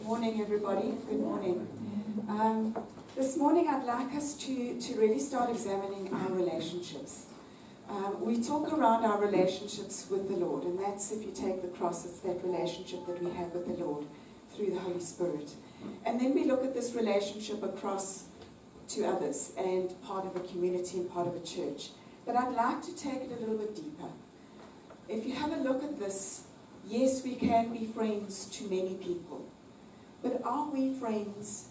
morning, everybody. Good morning. This morning, I'd like us to really start examining our relationships. We talk around our relationships with the Lord, and that's, if you take the cross, it's that relationship that we have with the Lord through the Holy Spirit. And then we look at this relationship across to others and part of a community and part of a church. But I'd like to take it a little bit deeper. If you have a look at this, yes, we can be friends to many people. But are we friends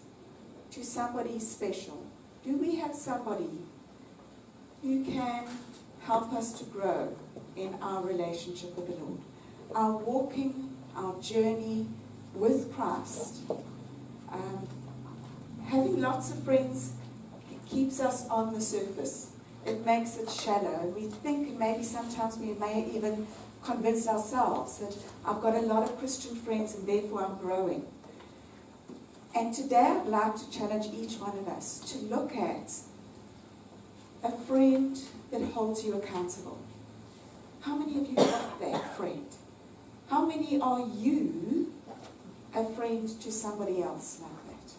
to somebody special? Do we have somebody who can help us to grow in our relationship with the Lord? Our walking, our journey with Christ. Having lots of friends keeps us on the surface. It makes it shallow. And we think maybe sometimes we may even convince ourselves that I've got a lot of Christian friends and therefore I'm growing. And today I'd like to challenge each one of us to look at a friend that holds you accountable. How many of you got that friend? How many are you a friend to somebody else like that?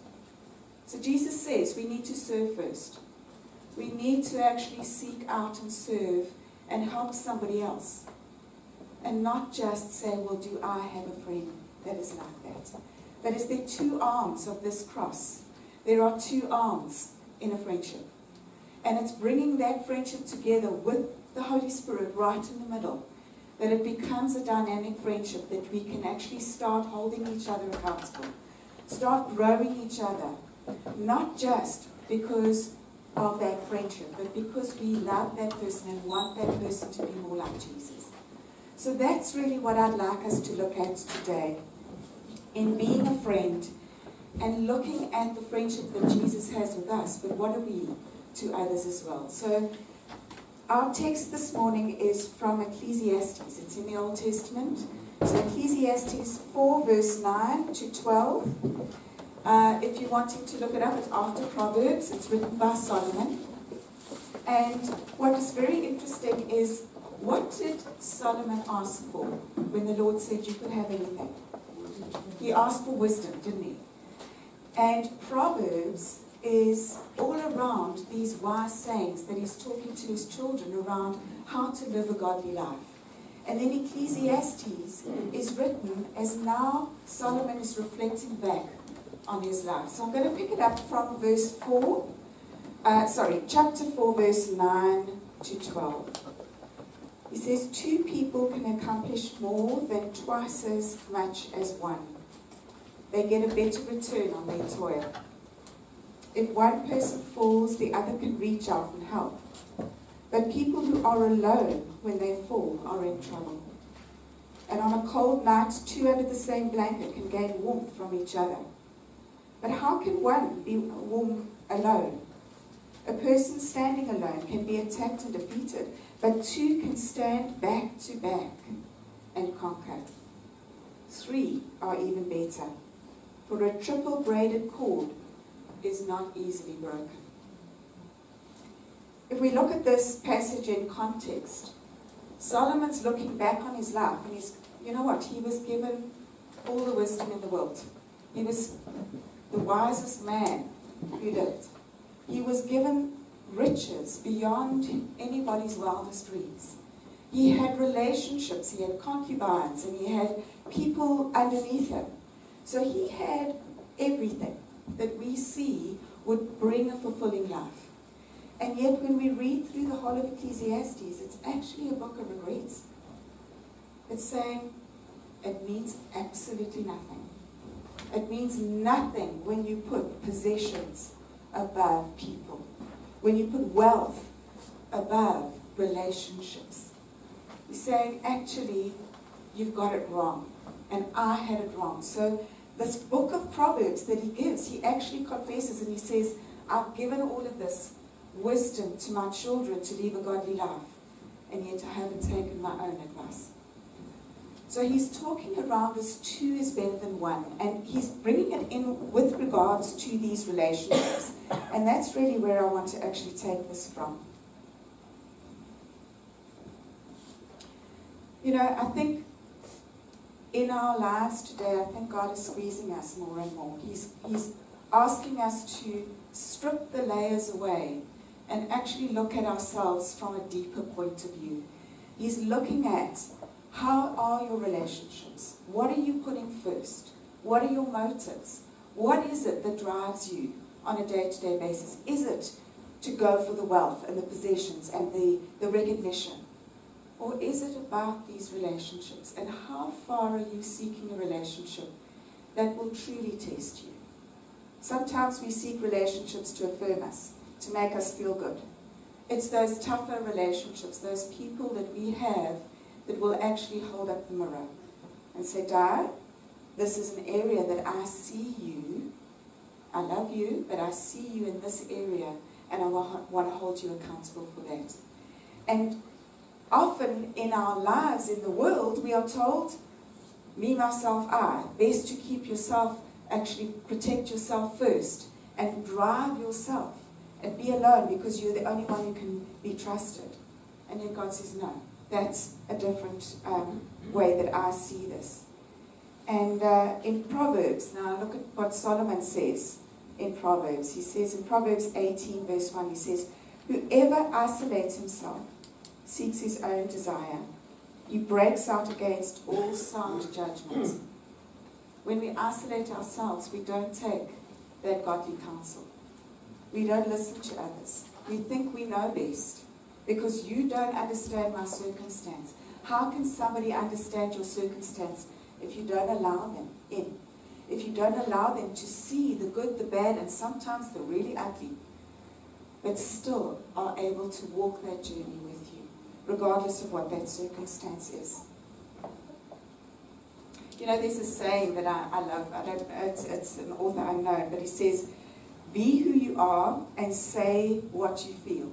So Jesus says we need to serve first. We need to actually seek out and serve and help somebody else. And not just say, well, do I have a friend that is like that? But is there two arms of this cross? There are two arms in a friendship. And it's bringing that friendship together with the Holy Spirit right in the middle, that it becomes a dynamic friendship, that we can actually start holding each other accountable, start growing each other, not just because of that friendship, but because we love that person and want that person to be more like Jesus. So that's really what I'd like us to look at today, in being a friend and looking at the friendship that Jesus has with us, but what are we to others as well? So our text this morning is from Ecclesiastes. It's in the Old Testament. So Ecclesiastes 4 verse 9 to 12. If you're wanting to look it up, it's after Proverbs. It's written by Solomon. And what is very interesting is, what did Solomon ask for when the Lord said you could have anything? He asked for wisdom, didn't he? And Proverbs is all around these wise sayings that he's talking to his children around how to live a godly life. And then Ecclesiastes is written as now Solomon is reflecting back on his life. So I'm going to pick it up from chapter 4, verse 9 to 12. He says, 2 people can accomplish more than twice as much as one. They get a better return on their toil. If one person falls, the other can reach out and help. But people who are alone when they fall are in trouble. And on a cold night, 2 under the same blanket can gain warmth from each other. But how can one be warm alone? A person standing alone can be attacked and defeated, but 2 can stand back to back and conquer. 3 are even better, for a triple braided cord is not easily broken. If we look at this passage in context, Solomon's looking back on his life, and you know what? He was given all the wisdom in the world. He was the wisest man who lived. He was given riches beyond anybody's wildest dreams. He had relationships, he had concubines, and he had people underneath him. So he had everything that we see would bring a fulfilling life. And yet when we read through the whole of Ecclesiastes, it's actually a book of regrets. It's saying it means absolutely nothing. It means nothing when you put possessions above people, when you put wealth above relationships. He's saying, actually, you've got it wrong, and I had it wrong. So this book of Proverbs that he gives, he actually confesses and he says, I've given all of this wisdom to my children to live a godly life, and yet I haven't taken my own advice. So he's talking around this 2 is better than 1, and he's bringing it in with regards to these relationships. And that's really where I want to actually take this from. You know, I think in our lives today, I think God is squeezing us more and more. He's asking us to strip the layers away and actually look at ourselves from a deeper point of view. He's looking at, how are your relationships? What are you putting first? What are your motives? What is it that drives you on a day-to-day basis? Is it to go for the wealth and the possessions and the recognition? Or is it about these relationships? And how far are you seeking a relationship that will truly test you? Sometimes we seek relationships to affirm us, to make us feel good. It's those tougher relationships, those people that we have that will actually hold up the mirror and say, Di, this is an area that I see you. I love you, but I see you in this area, and I want to hold you accountable for that. And often in our lives, in the world, we are told, me, myself, I. Best to keep yourself, actually protect yourself first and drive yourself and be alone because you're the only one who can be trusted. And yet God says, no, that's a different way that I see this. And in Proverbs, now look at what Solomon says in Proverbs. He says in Proverbs 18 verse 1, he says, whoever isolates himself seeks his own desire. He breaks out against all sound judgment. When we isolate ourselves, we don't take that godly counsel. We don't listen to others. We think we know best because you don't understand my circumstance. How can somebody understand your circumstance if you don't allow them in? If you don't allow them to see the good, the bad, and sometimes the really ugly, but still are able to walk that journey with you, regardless of what that circumstance is. You know, there's a saying that I love. I don't know, it's an author unknown, but he says, be who you are and say what you feel.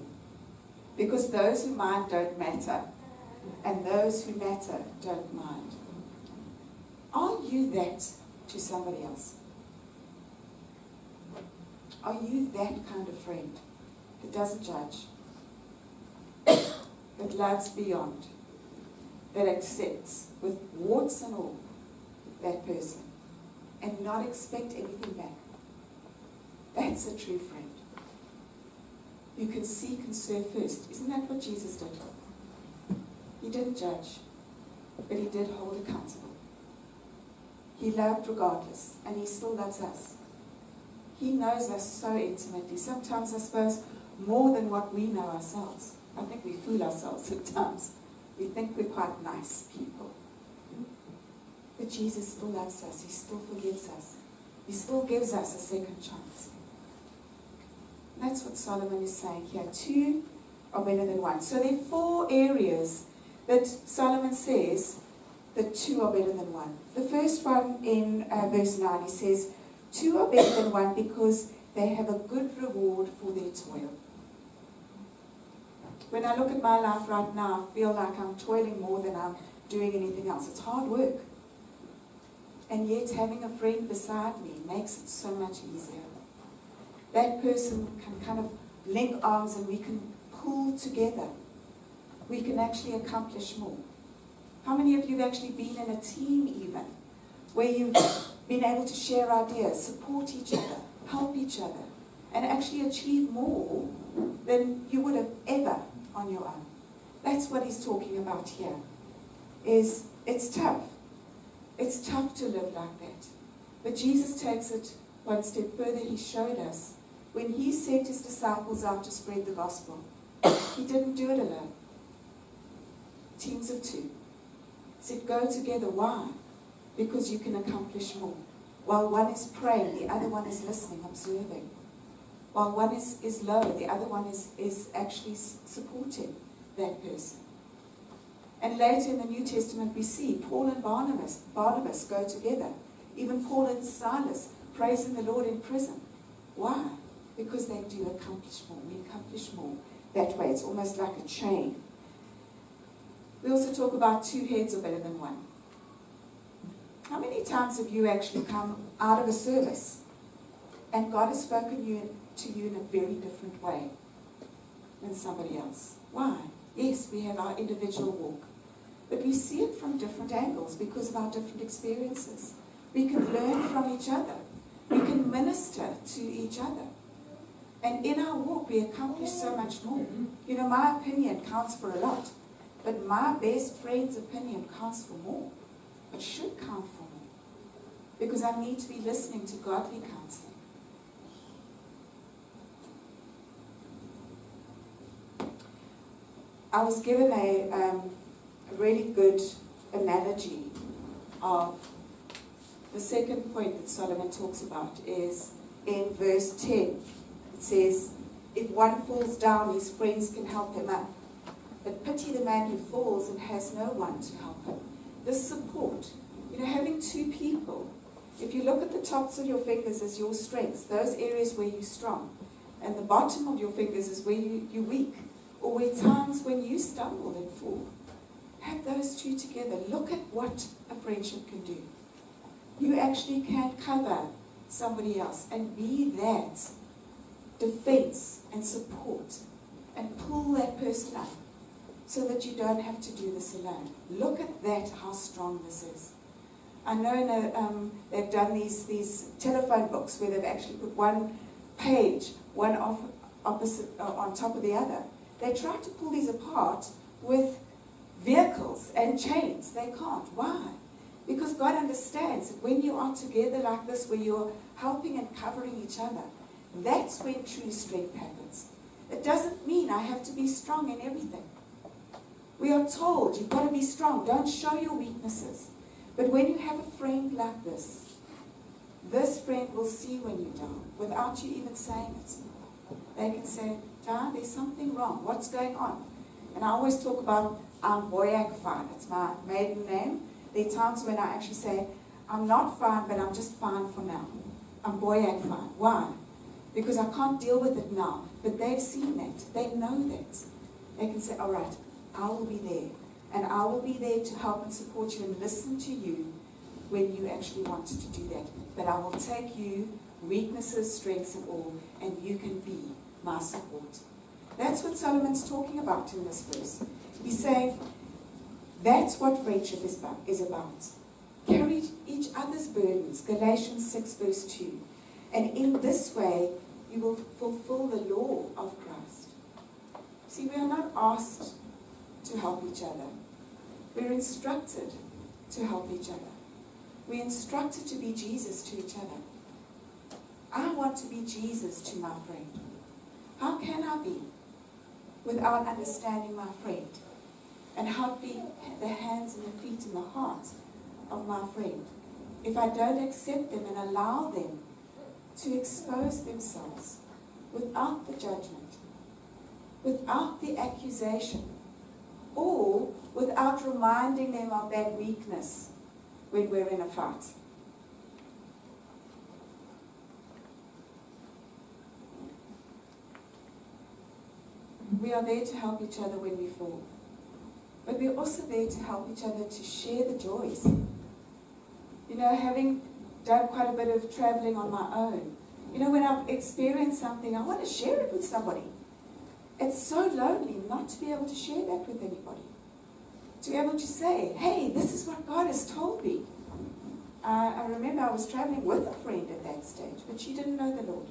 Because those who mind don't matter, and those who matter don't mind. Are you that to somebody else? Are you that kind of friend that doesn't judge, that loves beyond, that accepts with warts and all that person and not expect anything back? That's a true friend. You can seek and serve first. Isn't that what Jesus did? He didn't judge, but he did hold accountable. He loved regardless, and he still loves us. He knows us so intimately, sometimes I suppose more than what we know ourselves. I think we fool ourselves at times. We think we're quite nice people. But Jesus still loves us. He still forgives us. He still gives us a second chance. That's what Solomon is saying here. Two are better than one. So there are 4 areas that Solomon says that 2 are better than one. The first one in verse 9, he says, 2 are better than one because they have a good reward for their toil. When I look at my life right now, I feel like I'm toiling more than I'm doing anything else. It's hard work. And yet having a friend beside me makes it so much easier. That person can kind of link arms and we can pull together. We can actually accomplish more. How many of you have actually been in a team even, where you've been able to share ideas, support each other, help each other, and actually achieve more than you would have ever on your own? That's what he's talking about here. It's tough. It's tough to live like that. But Jesus takes it one step further. He showed us when he sent his disciples out to spread the gospel. He didn't do it alone. Teams of 2. He said, go together. Why? Because you can accomplish more. While one is praying, the other one is listening, observing. While one is low, the other one is actually supporting that person. And later in the New Testament we see Paul and Barnabas go together. Even Paul and Silas praising the Lord in prison. Why? Because they do accomplish more. We accomplish more that way. It's almost like a chain. We also talk about 2 heads are better than one. How many times have you actually come out of a service and God has spoken to you in a very different way than somebody else? Why? Yes, we have our individual walk. But we see it from different angles because of our different experiences. We can learn from each other. We can minister to each other. And in our walk, we accomplish so much more. You know, my opinion counts for a lot. But my best friend's opinion counts for more. It should count for more. Because I need to be listening to godly counseling. I was given a really good analogy of the second point that Solomon talks about is in verse 10. It says, if one falls down, his friends can help him up. But pity the man who falls and has no one to help him. This support, you know, having two people. If you look at the tops of your fingers as your strengths, those areas where you're strong, and the bottom of your fingers is where you're weak, or where times when you stumble and fall. Have those two together. Look at what a friendship can do. You actually can cover somebody else and be that defense and support and pull that person up so that you don't have to do this alone. Look at that, how strong this is. I know they've done these telephone books where they've actually put one page, one opposite on top of the other. They try to pull these apart with vehicles and chains. They can't. Why? Because God understands that when you are together like this, where you're helping and covering each other, that's when true strength happens. It doesn't mean I have to be strong in everything. We are told you've got to be strong. Don't show your weaknesses. But when you have a friend like this friend will see when you're down without you even saying it. They can say, John, there's something wrong. What's going on? And I always talk about I'm fine. It's my maiden name. There are times when I actually say, I'm not fine, but I'm just fine for now. I'm fine. Why? Because I can't deal with it now. But they've seen that. They know that. They can say, all right, I will be there. And I will be there to help and support you and listen to you when you actually wanted to do that. But I will take you, weaknesses, strengths, and all, and you can be my support. That's what Solomon's talking about in this verse. He's saying, that's what friendship is about. Carry each other's burdens, Galatians 6 verse 2. And in this way, you will fulfill the law of Christ. See, we are not asked to help each other. We're instructed to help each other. We're instructed to be Jesus to each other. I want to be Jesus to my friend. How can I be without understanding my friend and helping the hands and the feet and the heart of my friend if I don't accept them and allow them to expose themselves without the judgment, without the accusation, or without reminding them of that weakness when we're in a fight? We are there to help each other when we fall. But we're also there to help each other to share the joys. You know, having done quite a bit of traveling on my own, you know, when I've experienced something, I want to share it with somebody. It's so lonely not to be able to share that with anybody. To be able to say, hey, this is what God has told me. I remember I was traveling with a friend at that stage, but she didn't know the Lord.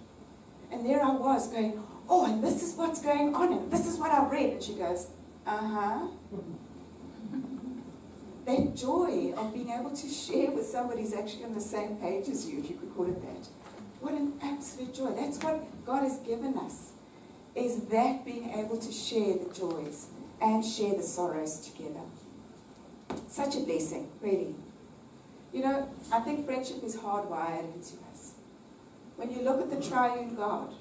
And there I was going, oh, and this is what's going on, and this is what I've read. And she goes, uh-huh. That joy of being able to share with somebody who's actually on the same page as you, if you could call it that. What an absolute joy. That's what God has given us, is that being able to share the joys and share the sorrows together. Such a blessing, really. You know, I think friendship is hardwired into us. When you look at the triune God,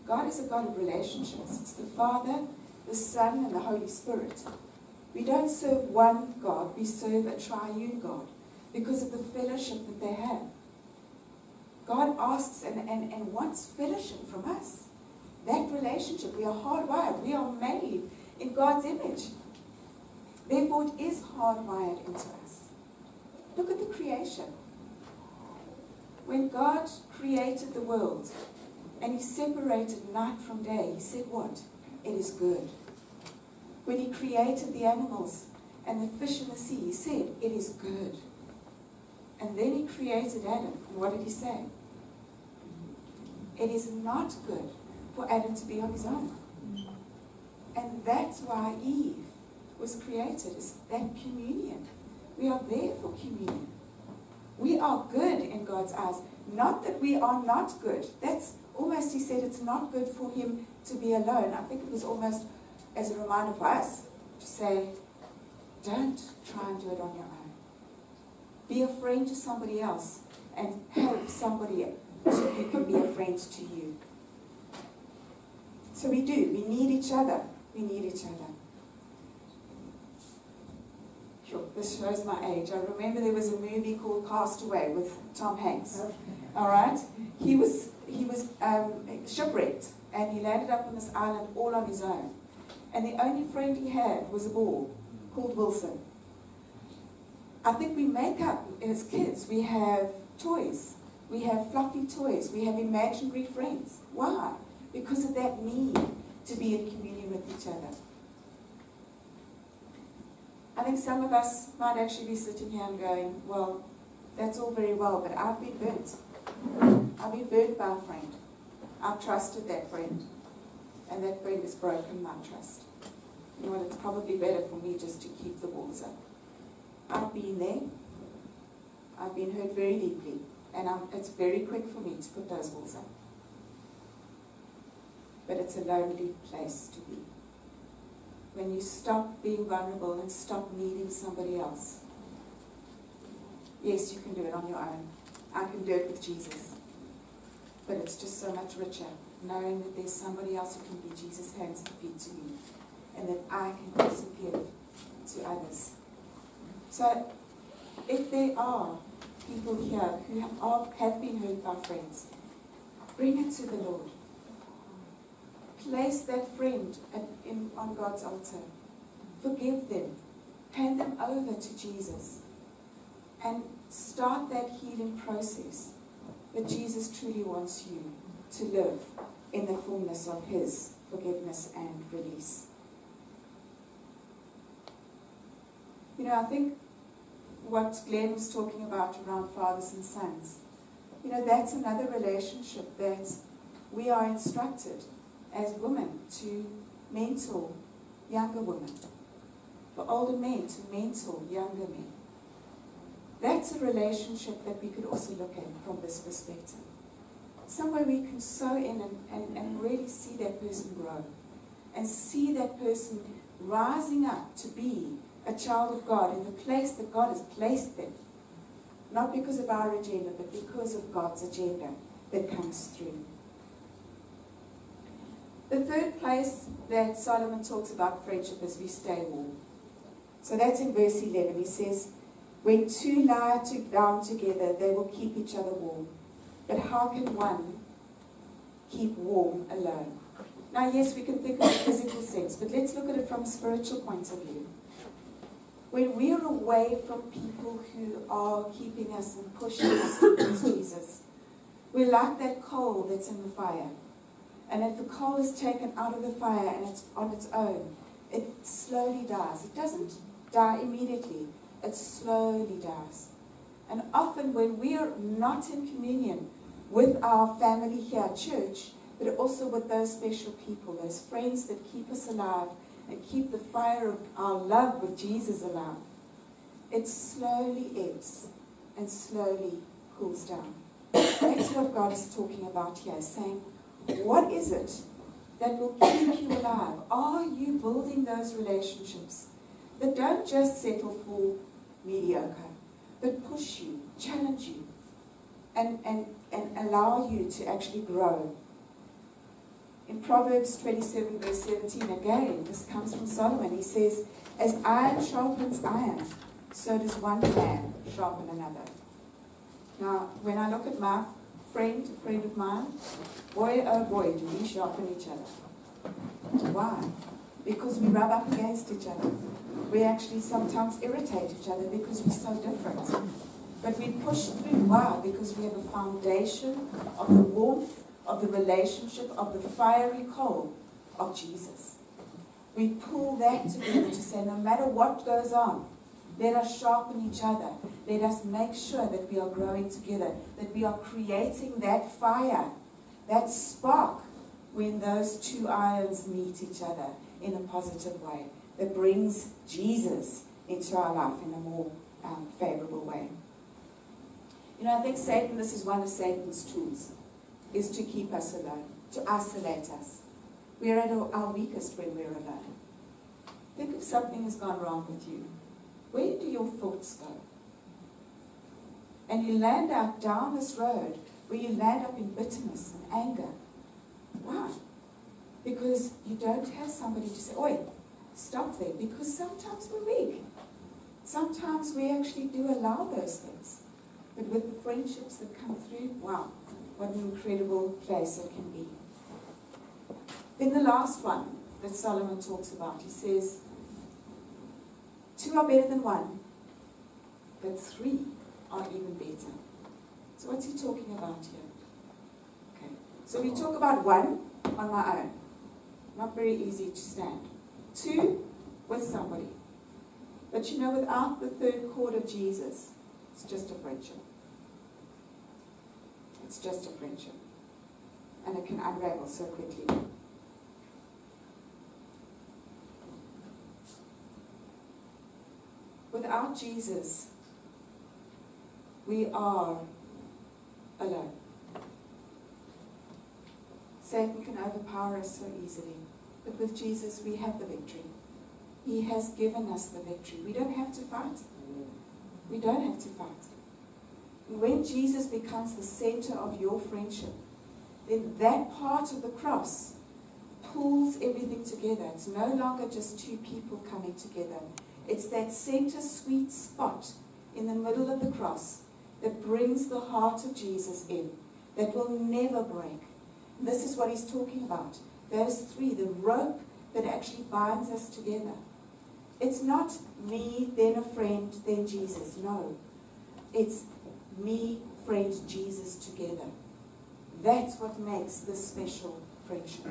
God is a God of relationships. It's the Father, the Son, and the Holy Spirit. We don't serve one God, we serve a triune God because of the fellowship that they have. God asks and wants fellowship from us. That relationship, we are hardwired. We are made in God's image. Therefore, it is hardwired into us. Look at the creation. When God created the world and He separated night from day, He said what? It is good. When He created the animals and the fish in the sea, he said, it is good. And then he created Adam. And what did he say? It is not good for Adam to be on his own. And that's why Eve was created, is that communion. We are there for communion. We are good in God's eyes. Not that we are not good. That's almost, he said, it's not good for him to be alone. I think it was almost as a reminder for us to say, don't try and do it on your own. Be a friend to somebody else and have somebody who can be a friend to you. So we do. We need each other. We need each other. Sure, this shows my age. I remember there was a movie called Cast Away with Tom Hanks. All right? He was shipwrecked, and he landed up on this island all on his own. And the only friend he had was a ball called Wilson. I think we make up, as kids, we have toys. We have fluffy toys. We have imaginary friends. Why? Because of that need to be in communion with each other. I think some of us might actually be sitting here and going, well, that's all very well, but I've been burnt. I've been burnt by a friend. I've trusted that friend, and that friend has broken my trust. You know what, it's probably better for me just to keep the walls up. I've been there. I've been hurt very deeply, and it's very quick for me to put those walls up. But it's a lonely place to be. When you stop being vulnerable and stop needing somebody else. Yes, you can do it on your own. I can do it with Jesus. But it's just so much richer, knowing that there's somebody else who can be Jesus' hands and feet to me, and that I can also give to others. So, if there are people here who have been hurt by friends, bring it to the Lord. Place that friend on God's altar. Forgive them. Hand them over to Jesus. And start that healing process that Jesus truly wants you to live in the fullness of His forgiveness and release. You know, I think what Glenn was talking about around fathers and sons, you know, that's another relationship that we are instructed as women to mentor younger women, for older men to mentor younger men. That's a relationship that we could also look at from this perspective. Somewhere we can sow in and really see that person grow, and see that person rising up to be a child of God in the place that God has placed them. Not because of our agenda, but because of God's agenda that comes through. The third place that Solomon talks about friendship is we stay warm. So that's in verse 11. He says, when two lie down together, they will keep each other warm. But how can one keep warm alone? Now, yes, we can think of a physical sense, but let's look at it from a spiritual point of view. When we are away from people who are keeping us and pushing us towards Jesus, we're like that coal that's in the fire. And if the coal is taken out of the fire and it's on its own, it slowly dies. It doesn't die immediately. It slowly dies. And often when we are not in communion with our family here at church, but also with those special people, those friends that keep us alive and keep the fire of our love with Jesus alive, it slowly ebbs and slowly cools down. That's what God is talking about here, saying, what is it that will keep you alive? Are you building those relationships that don't just settle for mediocre, but push you, challenge you, and allow you to actually grow? In Proverbs 27, verse 17, again, this comes from Solomon. He says, as iron sharpens iron, so does one man sharpen another. Now, when I look at my friend, a friend of mine, boy, oh boy, do we sharpen each other. Why? Because we rub up against each other. We actually sometimes irritate each other because we're so different. But we push through. Why? Because we have a foundation of the warmth, of the relationship, of the fiery coal of Jesus. We pull that together to say, no matter what goes on, let us sharpen each other. Let us make sure that we are growing together, that we are creating that fire, that spark when those two irons meet each other in a positive way that brings Jesus into our life in a more favorable way. You know, I think Satan, this is one of Satan's tools, is to keep us alone, to isolate us. We are at our weakest when we're alone. Think if something has gone wrong with you. Where do your thoughts go? And you land up down this road where you land up in bitterness and anger. Why? Because you don't have somebody to say, oi, stop there. Because sometimes we're weak. Sometimes we actually do allow those things. But with the friendships that come through, wow, what an incredible place it can be. Then the last one that Solomon talks about, he says, 2 are better than 1, but 3 are even better. So what's he talking about here? Okay, so we talk about 1 on my own. Not very easy to stand. 2 with somebody. But you know, without the third chord of Jesus, it's just a friendship. It's just a friendship. And it can unravel so quickly. Without Jesus, we are alone. Satan can overpower us so easily. But with Jesus, we have the victory. He has given us the victory. We don't have to fight. We don't have to fight. And when Jesus becomes the center of your friendship, then that part of the cross pulls everything together. It's no longer just 2 people coming together. It's that center sweet spot in the middle of the cross that brings the heart of Jesus in, that will never break. And this is what he's talking about. Those 3, the rope that actually binds us together. It's not me, then a friend, then Jesus. No. It's me, friend, Jesus together. That's what makes this special friendship.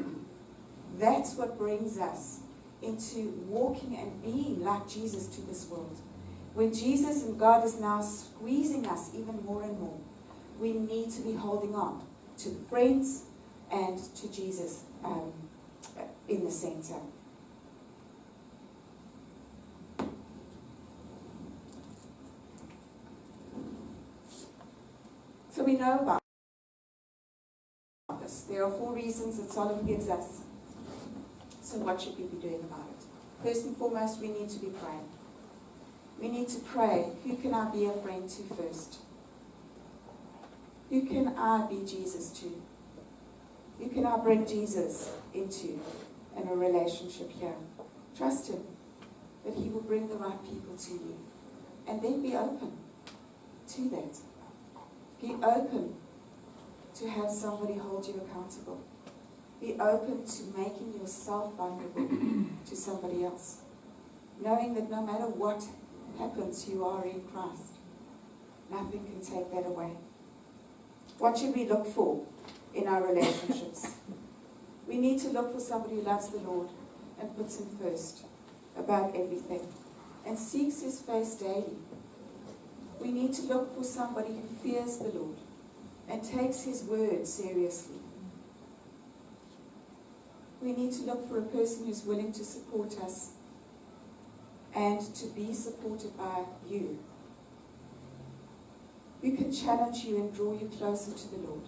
That's what brings us into walking and being like Jesus to this world. When Jesus and God is now squeezing us even more and more, we need to be holding on to the friends and to Jesus in the center. So we know about this. There are 4 reasons that Solomon gives us. So what should we be doing about it? First and foremost, we need to be praying. We need to pray, who can I be a friend to first? Who can I be Jesus to? Who can I bring Jesus into in a relationship here? Trust him that he will bring the right people to you. And then be open to that. Be open to have somebody hold you accountable. Be open to making yourself vulnerable to somebody else. Knowing that no matter what happens, you are in Christ. Nothing can take that away. What should we look for in our relationships? We need to look for somebody who loves the Lord and puts him first above everything and seeks his face daily. We need to look for somebody who fears the Lord and takes his word seriously. We need to look for a person who's willing to support us and to be supported by you. Who can challenge you and draw you closer to the Lord.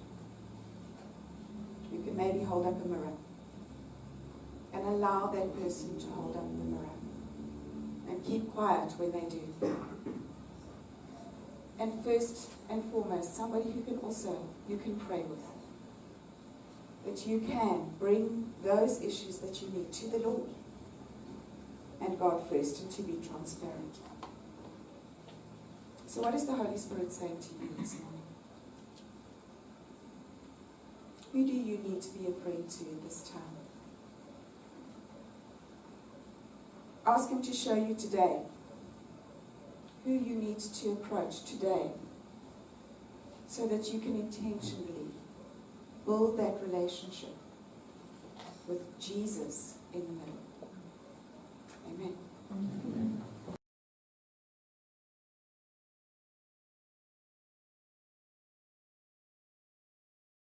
You can maybe hold up a mirror and allow that person to hold up the mirror and keep quiet when they do. And first and foremost, somebody who can also, you can pray with. That you can bring those issues that you need to the Lord and God first, and to be transparent. So what is the Holy Spirit saying to you this morning? Who do you need to be a friend to at this time? Ask him to show you today who you need to approach today so that you can intentionally build that relationship with Jesus in the middle. Amen.